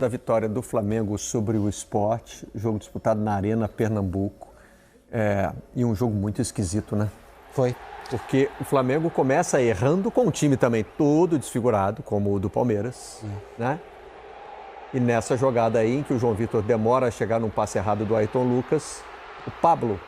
da vitória do Flamengo sobre o Sport, jogo disputado na Arena Pernambuco, e um jogo muito esquisito, né? Foi. Porque o Flamengo começa errando com um time também todo desfigurado, como o do Palmeiras, né? E nessa jogada aí, em que o João Vitor demora a chegar num passe errado do Ayrton Lucas, o Pablo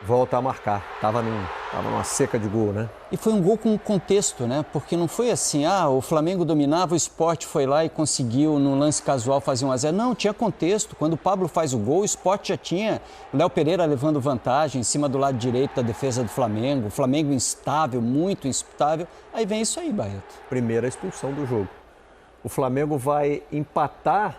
volta a marcar. Tava numa seca de gol, né? E foi um gol com contexto, né? Porque não foi assim, o Flamengo dominava, o Sport foi lá e conseguiu, num lance casual, fazer 1-0. Não, tinha contexto. Quando o Pablo faz o gol, o Sport já tinha o Léo Pereira levando vantagem em cima do lado direito da defesa do Flamengo. O Flamengo instável, muito instável. Aí vem isso aí, Barreto. Primeira expulsão do jogo. O Flamengo vai empatar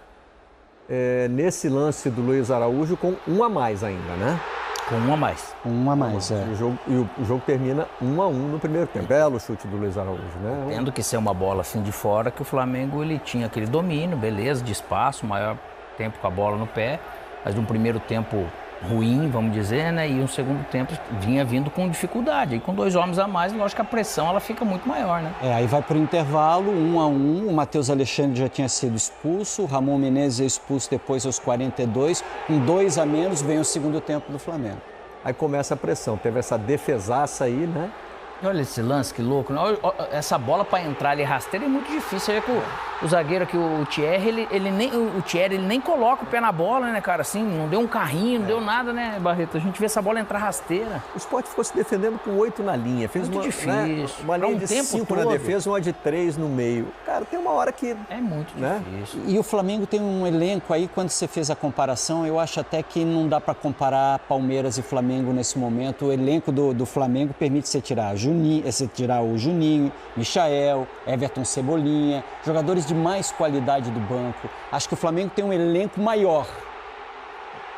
nesse lance do Luiz Araújo com um a mais ainda, né? Com um a mais. Um a mais, O jogo termina 1-1 no primeiro tempo. Belo chute do Luiz Araújo, né? Tendo que ser uma bola assim de fora, que o Flamengo ele tinha aquele domínio, beleza, de espaço, maior tempo com a bola no pé, mas um primeiro tempo ruim, vamos dizer, né? E um segundo tempo vinha vindo com dificuldade. E com 2 homens a mais, lógico que a pressão ela fica muito maior, né? Aí vai para o intervalo, 1-1, o Matheus Alexandre já tinha sido expulso, o Ramon Menezes é expulso depois aos 42, com 2 a menos vem o segundo tempo do Flamengo. Aí começa a pressão, teve essa defesaça aí, né? Olha esse lance, que louco. Essa bola para entrar ali rasteira é muito difícil. Você vê que o zagueiro aqui, o Thierry, ele nem coloca o pé na bola, né, cara? Assim, não deu um carrinho, não deu nada, né, Barreto? A gente vê essa bola entrar rasteira. O Sport ficou se defendendo com 8 na linha. Fez muito difícil. Né, uma linha de 5 na defesa, uma de 3 no meio. Cara, tem uma hora que... É muito difícil. E o Flamengo tem um elenco aí, quando você fez a comparação, eu acho até que não dá para comparar Palmeiras e Flamengo nesse momento. O elenco do Flamengo permite você tirar o Juninho, Michael, Everton Cebolinha, jogadores de mais qualidade do banco. Acho que o Flamengo tem um elenco maior.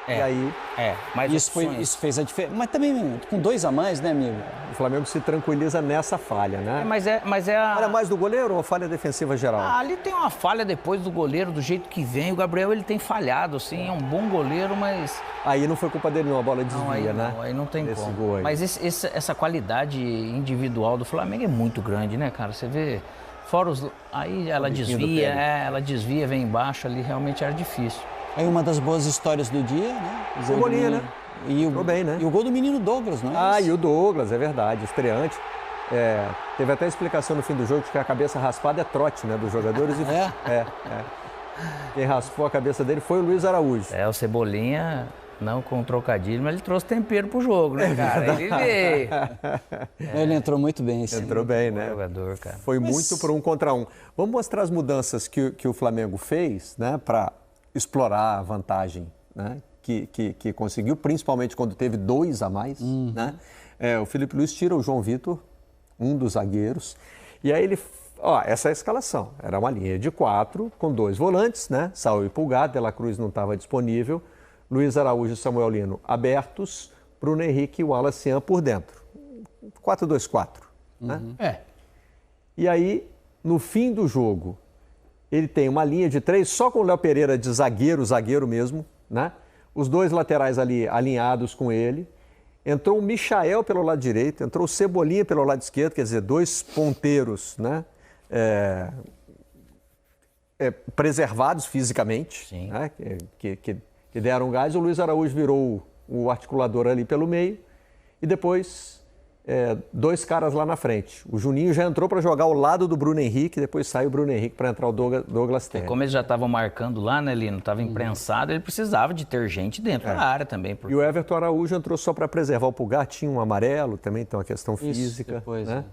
E aí... mas isso fez a diferença. Mas também com 2 a mais, né, amigo? O Flamengo se tranquiliza nessa falha, né? Mas é a... Falha mais do goleiro ou a falha defensiva geral? Ali tem uma falha depois do goleiro, do jeito que vem. O Gabriel, ele tem falhado, assim, é um bom goleiro, mas... Aí não foi culpa dele não, a bola desvia, né? Aí não tem Esse como. gol aí. Mas essa qualidade individual do Flamengo é muito grande, né, cara? Você vê, fora os... Aí ela desvia, vem embaixo ali, realmente era difícil. Aí uma das boas histórias do dia, né? Cebolinha, né? Entrou bem, né? E o gol do menino Douglas, não é? E o Douglas, é verdade, estreante. Teve até explicação no fim do jogo de que a cabeça raspada é trote, né, dos jogadores. Quem raspou a cabeça dele foi o Luiz Araújo. O Cebolinha, não com trocadilho, mas ele trouxe tempero pro jogo, né, cara? Ele veio. Ele entrou muito bem. Entrou bem, né? Jogador, cara. Foi muito por 1 contra 1. Vamos mostrar as mudanças que o Flamengo fez, né, para explorar a vantagem, né, que conseguiu, principalmente quando teve 2 a mais, né? O Felipe Luiz tira o João Vitor, um dos zagueiros, e aí ele... essa é a escalação. Era uma linha de 4, com 2 volantes, né? Saul e Pulgar, De La Cruz não estava disponível, Luiz Araújo e Samuel Lino abertos, Bruno Henrique e Wallace Ian por dentro. 4-2-4, né? E aí, no fim do jogo, ele tem uma linha de 3, só com o Léo Pereira de zagueiro mesmo, né? Os 2 laterais ali alinhados com ele. Entrou o Michael pelo lado direito, entrou o Cebolinha pelo lado esquerdo, quer dizer, 2 ponteiros, né? Preservados fisicamente, né? Que deram gás. O Luiz Araújo virou o articulador ali pelo meio e depois 2 caras lá na frente. O Juninho já entrou para jogar ao lado do Bruno Henrique, depois saiu o Bruno Henrique para entrar o Douglas Terry. Como eles já estavam marcando lá, né, Lino? Estava imprensado, ele precisava de ter gente dentro da área também. E o Everton Araújo entrou só para preservar o Pulgar, tinha um amarelo, também tem uma questão física. Depois, né?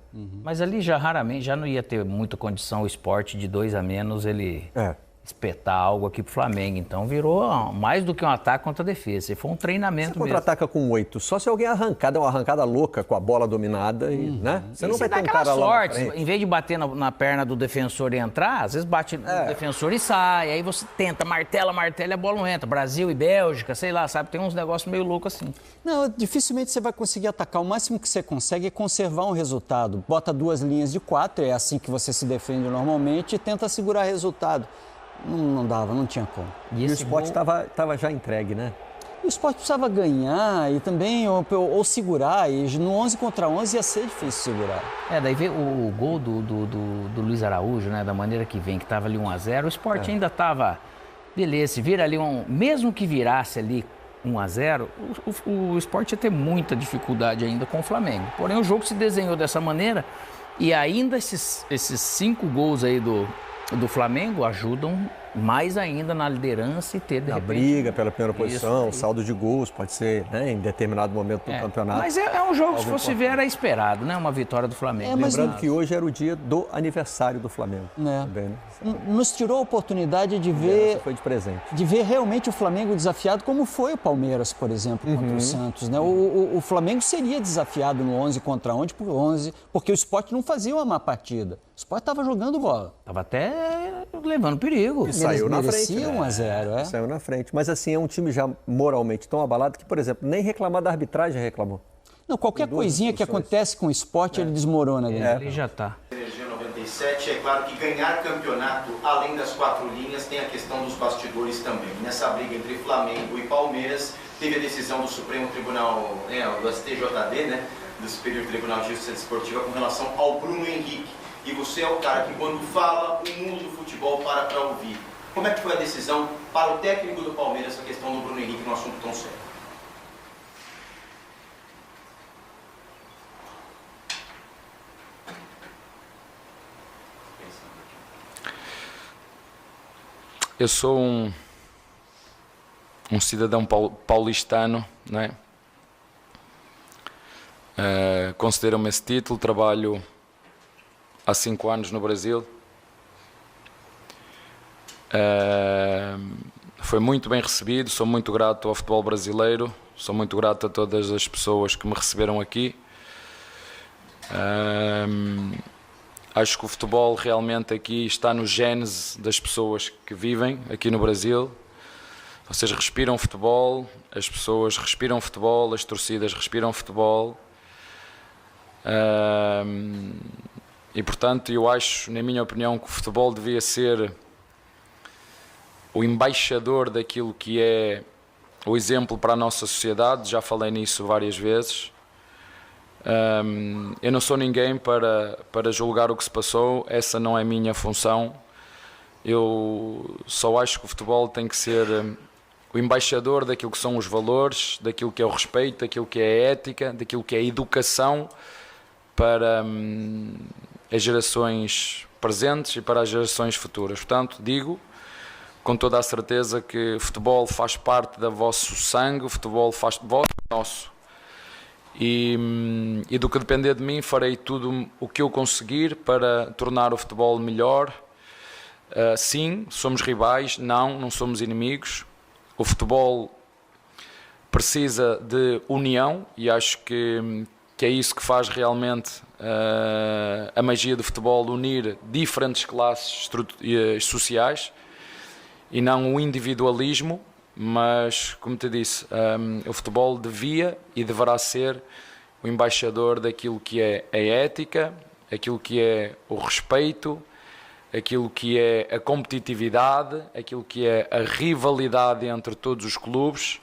Mas ali já raramente, já não ia ter muita condição o Sport de 2 a menos, ele... espetar algo aqui pro Flamengo. Então virou mais do que um ataque contra a defesa. E foi um treinamento mesmo. Você contra-ataca com 8, só se alguém dar uma arrancada louca com a bola dominada, né? Você não vai ter um cara lá na frente. Em vez de bater na perna do defensor e entrar, às vezes bate no defensor e sai. Aí você tenta, martela e a bola não entra. Brasil e Bélgica, sei lá, sabe? Tem uns negócios meio loucos assim. Não, dificilmente você vai conseguir atacar. O máximo que você consegue é conservar um resultado. Bota 2 linhas de 4, é assim que você se defende normalmente, e tenta segurar resultado. Não dava, não tinha como. E o Sport estava já entregue, né? o Sport precisava ganhar e também ou segurar, e no 11 contra 11 ia ser difícil segurar. Daí vê o gol do Luiz Araújo, né, da maneira que vem, que estava ali 1-0, o Sport ainda estava, beleza, se vira ali mesmo que virasse ali 1-0, o Sport ia ter muita dificuldade ainda com o Flamengo. Porém, o jogo se desenhou dessa maneira e ainda esses 5 gols aí do Flamengo ajudam mais ainda na liderança e ter, de repente, briga pela primeira posição, isso. saldo de gols, pode ser, né, em determinado momento do campeonato. Mas é um jogo, se fosse ver, era esperado, né? Uma vitória do Flamengo. Lembrando que hoje era o dia do aniversário do Flamengo. Também, né? Nos tirou a oportunidade de ver... Foi de presente. De ver realmente o Flamengo desafiado, como foi o Palmeiras, por exemplo, contra o Santos, né? O Flamengo seria desafiado no 11 contra 11, porque o Sport não fazia uma má partida. O Sport estava jogando bola. Estava até levando perigo. Saiu na frente. 1-0, Saiu na frente. Mas assim, é um time já moralmente tão abalado que, por exemplo, nem reclamar da arbitragem reclamou. Não, qualquer coisinha que acontece com o Sport, ele desmorona. Ele já está. Energia 97, é claro que ganhar campeonato, além das 4 linhas, tem a questão dos bastidores também. Nessa briga entre Flamengo e Palmeiras, teve a decisão do Supremo Tribunal, do STJD, né, do Superior Tribunal de Justiça Desportiva, com relação ao Bruno Henrique. E você é o cara que, quando fala, o mundo do futebol para ouvir. Como é que foi a decisão para o técnico do Palmeiras, a questão do Bruno Henrique num assunto tão sério? Eu sou um cidadão paulistano, não é? Concederam-me esse título, trabalho há 5 anos no Brasil. Foi muito bem recebido, sou muito grato ao futebol brasileiro, sou muito grato a todas as pessoas que me receberam aqui. Acho que o futebol realmente aqui está no gênese das pessoas que vivem aqui no Brasil. Vocês respiram futebol, as pessoas respiram futebol, as torcidas respiram futebol. E portanto eu acho, na minha opinião, que o futebol devia ser o embaixador daquilo que é o exemplo para a nossa sociedade. Já falei nisso várias vezes. Eu não sou ninguém para julgar o que se passou, essa não é a minha função. Eu só acho que o futebol tem que ser o embaixador daquilo que são os valores, daquilo que é o respeito, daquilo que é a ética, daquilo que é a educação para as gerações presentes e para as gerações futuras. Portanto, digo com toda a certeza que o futebol faz parte do vosso sangue, o futebol faz nosso. E do que depender de mim, farei tudo o que eu conseguir para tornar o futebol melhor. Sim, somos rivais, não somos inimigos. O futebol precisa de união e acho que é isso que faz realmente a magia do futebol, unir diferentes classes sociais e não o individualismo. Mas, como te disse, o futebol devia e deverá ser o embaixador daquilo que é a ética, aquilo que é o respeito, aquilo que é a competitividade, aquilo que é a rivalidade entre todos os clubes.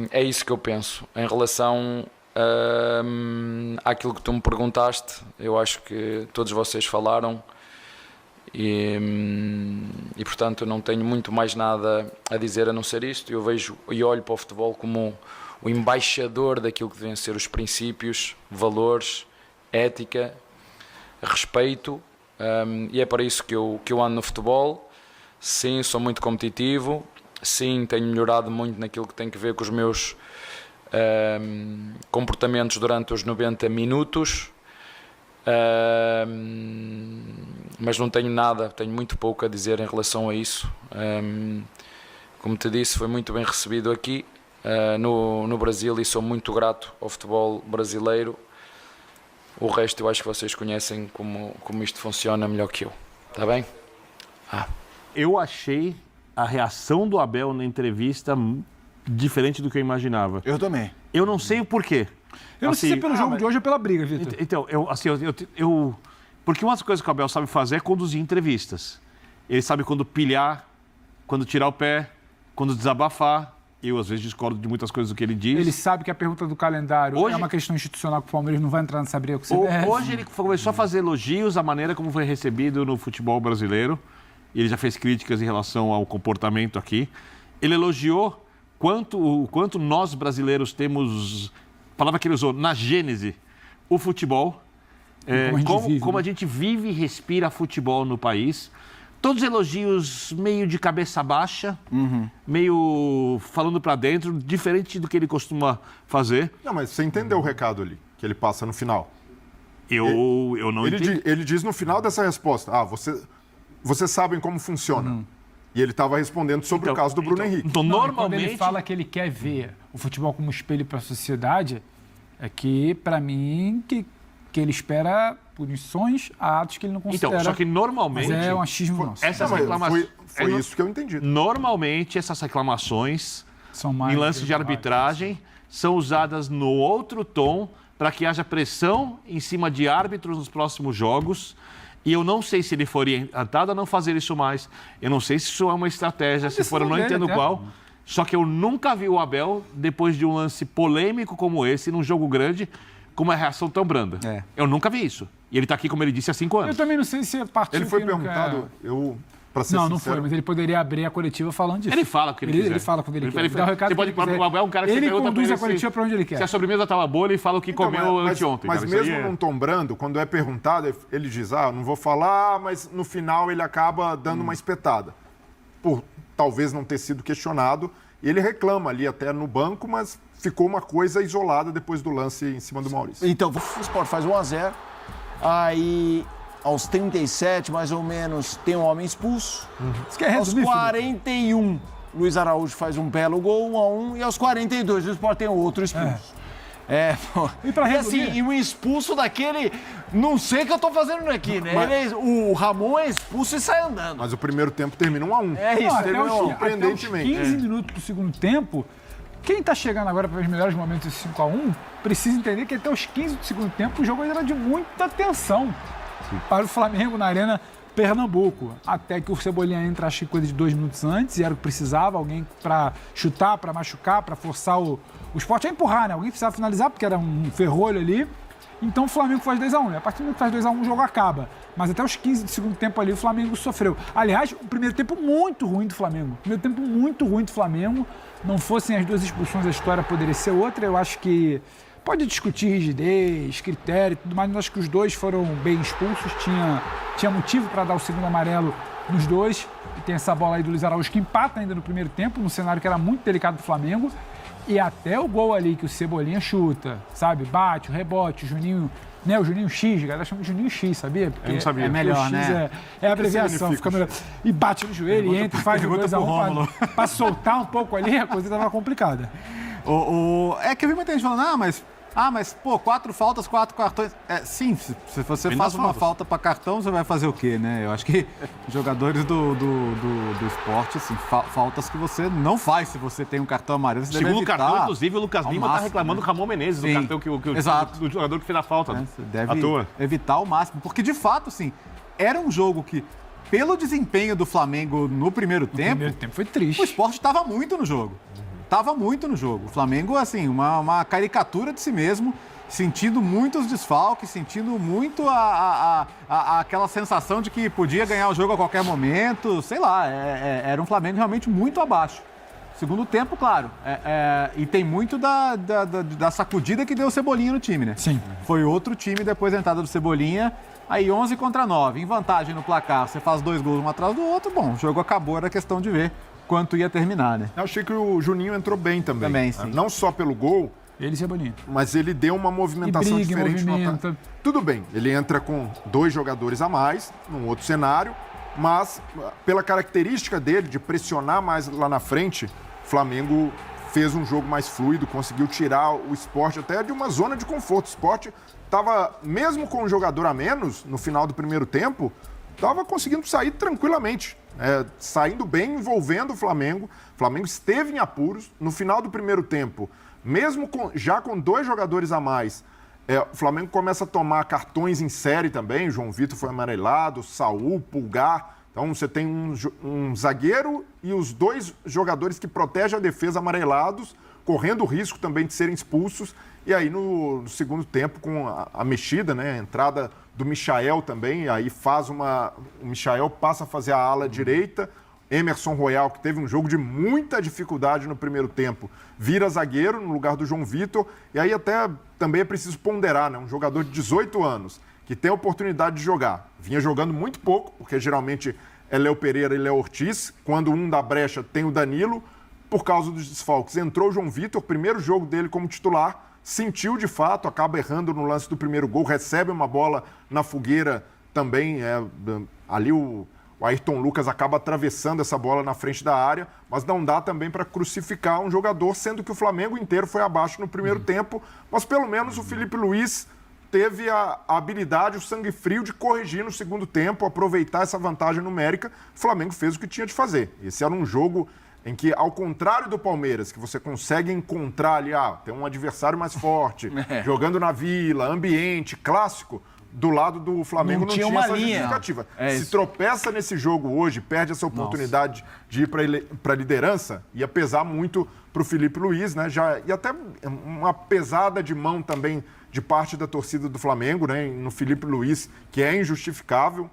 É isso que eu penso. Em relação àquilo que tu me perguntaste, eu acho que todos vocês falaram. E portanto eu não tenho muito mais nada a dizer a não ser isto. Eu vejo e olho para o futebol como o embaixador daquilo que devem ser os princípios, valores, ética, respeito, e é para isso que eu ando no futebol. Sim, sou muito competitivo, sim, tenho melhorado muito naquilo que tem que ver com os meus comportamentos durante os 90 minutos. Mas não tenho muito pouco a dizer em relação a isso. Como te disse, foi muito bem recebido aqui no Brasil e sou muito grato ao futebol brasileiro. O resto eu acho que vocês conhecem como isto funciona melhor que eu. Está bem? Eu achei a reação do Abel na entrevista diferente do que eu imaginava. Eu também. Eu não sei o porquê. Eu não sei se é pelo jogo de hoje ou pela briga, Vitor. Então, porque uma das coisas que o Abel sabe fazer é conduzir entrevistas. Ele sabe quando pilhar, quando tirar o pé, quando desabafar, Eu, às vezes, discordo de muitas coisas do que ele diz. Ele sabe que a pergunta do calendário é uma questão institucional que o Palmeiras não vai entrar nessa briga com o CBF. Hoje ele começou a fazer elogios à maneira como foi recebido no futebol brasileiro. Ele já fez críticas em relação ao comportamento aqui. Ele elogiou o quanto nós brasileiros temos, a palavra que ele usou, na gênese, o futebol. Como a gente vive e respira futebol no país. Todos elogios meio de cabeça baixa, meio falando para dentro, diferente do que ele costuma fazer. Não, mas você entendeu o recado ali, que ele passa no final? Eu não entendi. Ele diz no final dessa resposta, vocês sabem como funciona. E ele estava respondendo sobre o caso do Bruno Henrique. Então, normalmente... Quando ele fala que ele quer ver o futebol como espelho para a sociedade, é que, para mim, que ele espera punições a atos que ele não considera. Então, só que normalmente... Mas é um achismo nosso. Essas reclamações... Foi isso que eu entendi. Normalmente, essas reclamações em lance de arbitragem são usadas no outro tom para que haja pressão em cima de árbitros nos próximos jogos. E eu não sei se ele for orientado a não fazer isso mais. Eu não sei se isso é uma estratégia. Se for, eu não entendo qual. Só que eu nunca vi o Abel, depois de um lance polêmico como esse, num jogo grande, com uma reação tão branda. Eu nunca vi isso. E ele está aqui, como ele disse, há 5 anos. Eu também não sei se é partido. Ele foi perguntado, para ser sincero... Não foi, mas ele poderia abrir a coletiva falando disso. Ele fala o que ele quiser. Ele fala quando ele quer. Você pode falar para o Abel, um cara que ele pergunta conduz a coletiva para onde ele quer. Se a sobremesa estava boa, ele fala o que comeu anteontem. Mas mesmo num tom brando, quando é perguntado, ele diz, não vou falar, mas no final ele acaba dando uma espetada. Por talvez não ter sido questionado. E ele reclama ali até no banco, mas ficou uma coisa isolada depois do lance em cima do Maurício. Então, o Sport faz 1-0, aí aos 37, mais ou menos, tem um homem expulso. Aos 41, Luiz Araújo faz um belo gol, 1-1, e aos 42, o Sport tem outro expulso. E pra assim, e um expulso daquele, não sei o que eu tô fazendo aqui, né? O Ramon é expulso e sai andando. Mas o primeiro tempo termina 1-1. Surpreendentemente. Até os 15 minutos do segundo tempo, quem tá chegando agora para os melhores momentos desse 5-1, precisa entender que até os 15 do segundo tempo o jogo ainda era de muita tensão para o Flamengo na Arena Pernambuco. Até que o Cebolinha entra, acho que coisa de 2 minutos antes, e era o que precisava, alguém para chutar, para machucar, para forçar o Sport a empurrar, né? Alguém precisava finalizar, porque era um ferrolho ali. Então o Flamengo faz 2-1. A partir do momento que faz 2-1, o jogo acaba. Mas até os 15 do segundo tempo ali, o Flamengo sofreu. Aliás, o primeiro tempo muito ruim do Flamengo. Primeiro tempo muito ruim do Flamengo. Não fossem as 2 expulsões, a história poderia ser outra. Eu acho que pode discutir rigidez, critério e tudo mais, mas acho que os 2 foram bem expulsos. Tinha motivo para dar o segundo amarelo nos 2. E tem essa bola aí do Luiz Araújo que empata ainda no primeiro tempo, num cenário que era muito delicado do Flamengo. E até o gol ali que o Cebolinha chuta, sabe? Bate, o rebote, o Juninho, né? O Juninho X, a galera chama de Juninho X, sabia? Porque eu não sabia. É melhor, né? É a abreviação, fica melhor. E bate no joelho, e entra e faz o 2-1 pra soltar um pouco ali, a coisa tava complicada. É que eu vi muita gente falando, mas, 4 faltas, 4 cartões. Sim, se você faz uma falta para cartão, você vai fazer o quê, né? Eu acho que jogadores do esporte, assim, faltas que você não faz se você tem um cartão amarelo. Você segundo cartão, inclusive, o Lucas Lima está reclamando do Ramon Menezes, do cartão do jogador que fez a falta. Você deve evitar ao máximo, porque de fato, assim, era um jogo que, pelo desempenho do Flamengo no primeiro tempo foi triste. O Sport estava muito no jogo. Estava muito no jogo. O Flamengo, assim, uma caricatura de si mesmo, sentindo muitos desfalques, sentindo muito aquela sensação de que podia ganhar o jogo a qualquer momento. Sei lá, era um Flamengo realmente muito abaixo. Segundo tempo, claro. E tem muito da sacudida que deu o Cebolinha no time, né? Sim. Foi outro time depois da entrada do Cebolinha. Aí 11-9, em vantagem no placar, você faz 2 gols um atrás do outro. Bom, o jogo acabou, era questão de ver quanto ia terminar, né? Eu achei que o Juninho entrou bem também. Também, sim. Não só pelo gol, ele é bonito, mas ele deu uma movimentação diferente. Tudo bem, ele entra com 2 jogadores a mais, num outro cenário, mas pela característica dele de pressionar mais lá na frente, o Flamengo fez um jogo mais fluido, conseguiu tirar o Sport até de uma zona de conforto. O Sport estava, mesmo com um jogador a menos, no final do primeiro tempo, estava conseguindo sair tranquilamente. Saindo bem, envolvendo o Flamengo. O Flamengo esteve em apuros. No final do primeiro tempo, mesmo já com 2 jogadores a mais, o Flamengo começa a tomar cartões em série também. João Vitor foi amarelado, Saul, Pulgar, Então você tem um zagueiro e os 2 jogadores que protegem a defesa amarelados, correndo o risco também de serem expulsos. E aí no segundo tempo, com a mexida, né, a entrada do Michael também, aí o Michael passa a fazer a ala direita. Emerson Royal, que teve um jogo de muita dificuldade no primeiro tempo, vira zagueiro no lugar do João Vitor. E aí até também é preciso ponderar, né? Um jogador de 18 anos que tem a oportunidade de jogar. Vinha jogando muito pouco, porque geralmente é Léo Pereira e Léo Ortiz. Quando um dá brecha, tem o Danilo. Por causa dos desfalques, entrou o João Vitor, primeiro jogo dele como titular, sentiu de fato, acaba errando no lance do primeiro gol, recebe uma bola na fogueira também. Ali o Ayrton Lucas acaba atravessando essa bola na frente da área, mas não dá também para crucificar um jogador, sendo que o Flamengo inteiro foi abaixo no primeiro tempo, mas pelo menos o Felipe Luiz teve a habilidade, o sangue frio de corrigir no segundo tempo, aproveitar essa vantagem numérica. O Flamengo fez o que tinha de fazer. Esse era um jogo em que, ao contrário do Palmeiras, que você consegue encontrar ali, tem um adversário mais forte, jogando na Vila, ambiente, clássico, do lado do Flamengo não tinha essa justificativa. Se tropeça nesse jogo hoje, perde essa oportunidade de ir para a liderança, ia pesar muito para o Felipe Luiz, né? E até uma pesada de mão também de parte da torcida do Flamengo, né? No Felipe Luiz, que é injustificável,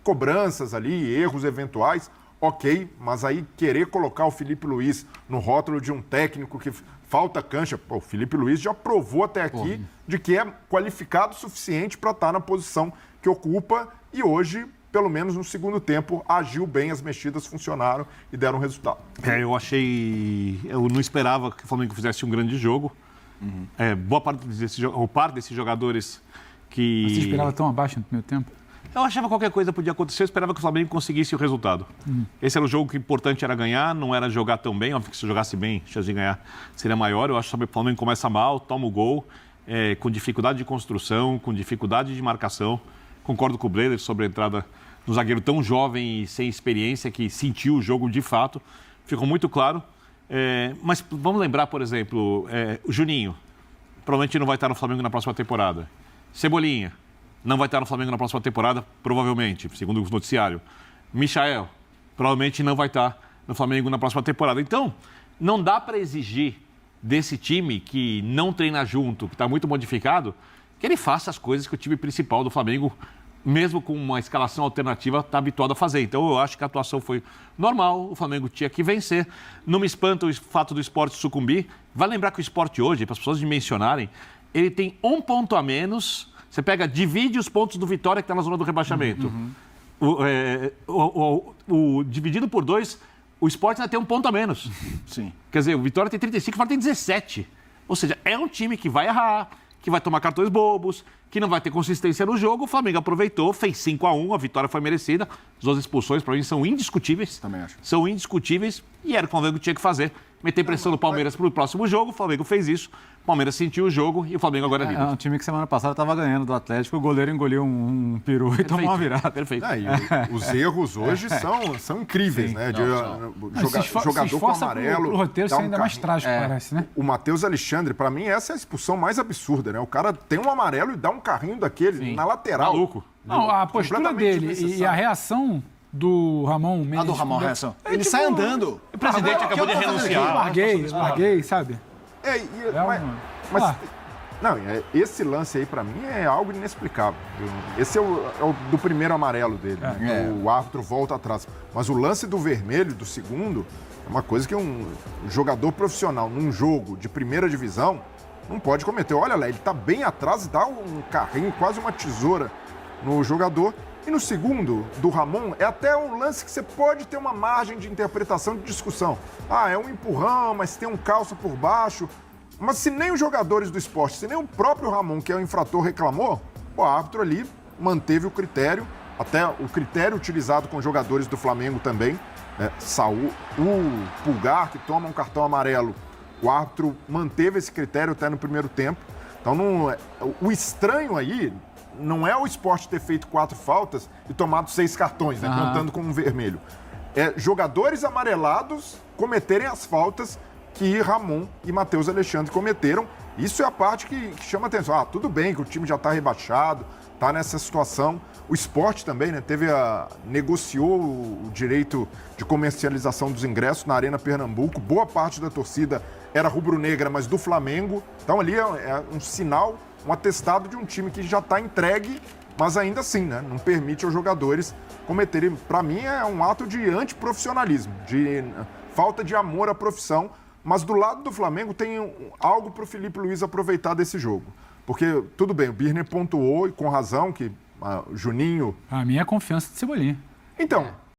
cobranças ali, erros eventuais, ok, mas aí querer colocar o Felipe Luiz no rótulo de um técnico que falta cancha, o Felipe Luiz já provou até aqui de que é qualificado o suficiente para estar na posição que ocupa e hoje, pelo menos no segundo tempo, agiu bem, as mexidas funcionaram e deram resultado. Eu não esperava que o Flamengo fizesse um grande jogo. Boa parte desses jogadores que... Você esperava tão abaixo no primeiro tempo? Eu achava que qualquer coisa podia acontecer, eu esperava que o Flamengo conseguisse o resultado. Esse era o jogo que o importante era ganhar, não era jogar tão bem, óbvio que se jogasse bem, a chance de ganhar seria maior. Eu acho que o Flamengo começa mal, toma o gol, com dificuldade de construção, com dificuldade de marcação. Concordo com o Brenner sobre a entrada de um zagueiro tão jovem e sem experiência, que sentiu o jogo de fato, ficou muito claro. Mas vamos lembrar, por exemplo, o Juninho, provavelmente não vai estar no Flamengo na próxima temporada. Cebolinha não vai estar no Flamengo na próxima temporada, provavelmente, segundo o noticiário. Michael provavelmente não vai estar no Flamengo na próxima temporada. Então, não dá para exigir desse time que não treina junto, que está muito modificado, que ele faça as coisas que o time principal do Flamengo, mesmo com uma escalação alternativa, está habituado a fazer. Então, eu acho que a atuação foi normal, o Flamengo tinha que vencer. Não me espanta o fato do Sport sucumbir. Vai lembrar que o Sport hoje, para as pessoas dimensionarem, ele tem 1 ponto a menos. Você divide os pontos do Vitória, que está na zona do rebaixamento. Dividido por 2, o Sport ainda tem 1 ponto a menos. Sim. Quer dizer, o Vitória tem 35, o Vitória tem 17. Ou seja, é um time que vai errar, que vai tomar cartões bobos, que não vai ter consistência no jogo. O Flamengo aproveitou, fez 5-1, a vitória foi merecida. As 2 expulsões, para mim, são indiscutíveis. Também acho. São indiscutíveis e era o que o Flamengo tinha que fazer. Meter pressão no Palmeiras para o próximo jogo, o Flamengo fez isso. O Palmeiras sentiu o jogo e o Flamengo agora é líder. É um time que semana passada estava ganhando do Atlético, o goleiro engoliu um peru e tomou uma virada. Perfeito. Os erros hoje são incríveis, né? Jogador com amarelo. O roteiro é ainda mais trágico, parece, né? O Matheus Alexandre, para mim, essa é a expulsão mais absurda, né? O cara tem um amarelo e dá um carrinho daquele na lateral. Maluco. Não, a postura dele e a reação do Ramon Mendes. Do Ramon, reação. Ele sai andando. O presidente acabou de renunciar. Larguei, sabe? Esse lance aí, pra mim, é algo inexplicável. Esse é o do primeiro amarelo dele. O árbitro volta atrás. Mas o lance do vermelho, do segundo, é uma coisa que um jogador profissional, num jogo de primeira divisão, não pode cometer. Olha lá, ele tá bem atrás e dá um carrinho, quase uma tesoura no jogador. E no segundo, do Ramon, é até um lance que você pode ter uma margem de interpretação, de discussão. É um empurrão, mas tem um calço por baixo. Mas se nem os jogadores do Sport, se nem o próprio Ramon, que é o infrator, reclamou, o árbitro ali manteve o critério, até o critério utilizado com jogadores do Flamengo também. Saúl, o Pulgar, que toma um cartão amarelo, o árbitro manteve esse critério até no primeiro tempo. Então, o estranho aí não é o Sport ter feito 4 faltas e tomado 6 cartões, né, contando com um vermelho. É jogadores amarelados cometerem as faltas que Ramon e Matheus Alexandre cometeram Isso é a parte que chama atenção. Tudo bem que o time já está rebaixado, está nessa situação. O Sport também, né, negociou o direito de comercialização dos ingressos na Arena Pernambuco. Boa parte da torcida era rubro-negra, mas do Flamengo. Então ali é um sinal, um atestado de um time que já está entregue, mas ainda assim, né, não permite aos jogadores cometerem. Para mim é um ato de antiprofissionalismo, de falta de amor à profissão. Mas do lado do Flamengo tem algo para o Felipe Luiz aproveitar desse jogo. Porque, tudo bem, o Birner pontuou, e com razão, que Juninho... A minha é a confiança de Cebolinha. Então,